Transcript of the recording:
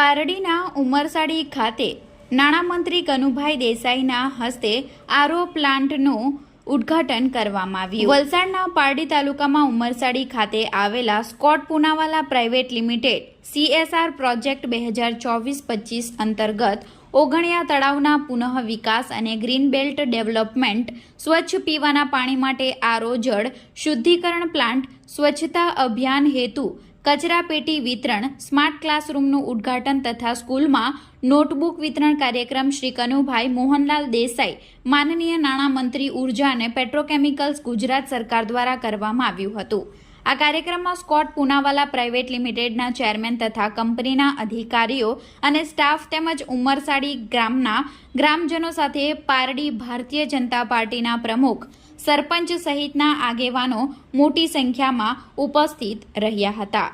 પારડીના ઉમરસાડી ખાતે નાણામંત્રી કનુભાઈ દેસાઈના હસ્તે આરઓ પ્લાન્ટનું ઉદ્ઘાટન કરવામાં આવ્યું। વલસાડના પારડી તાલુકામાં ઉમરસાડી ખાતે આવેલા Scott Poonawalla private limited CSR project 2024-25 અંતર્ગત ઓગણિયા તળાવના પુનઃ વિકાસ અને ગ્રીન બેલ્ટ ડેવલપમેન્ટ, સ્વચ્છ પીવાના પાણી માટે આરઓ જળ શુદ્ધિકરણ પ્લાન્ટ, સ્વચ્છતા અભિયાન હેતુ કચરા પેટી વિતરણ, સ્માર્ટ ક્લાસરૂમનું ઉદ્ઘાટન તથા સ્કૂલમાં નોટબુક વિતરણ કાર્યક્રમ શ્રી કનુભાઈ મોહનલાલ દેસાઈ, માનનીય નાણામંત્રી ઉર્જા અને પેટ્રોકેમિકલ્સ ગુજરાત સરકાર દ્વારા કરવામાં આવ્યું હતું। આ કાર્યક્રમમાં સ્કોટ પૂનાવાલા પ્રાઇવેટ લિમિટેડના ચેરમેન તથા કંપનીના અધિકારીઓ અને સ્ટાફ તેમજ ઉમરસાડી ગામના ગ્રામજનો સાથે પારડી ભારતીય જનતા પાર્ટીના પ્રમુખ, સરપંચ સહિતના આગેવાનો મોટી સંખ્યામાં ઉપસ્થિત રહ્યા હતા।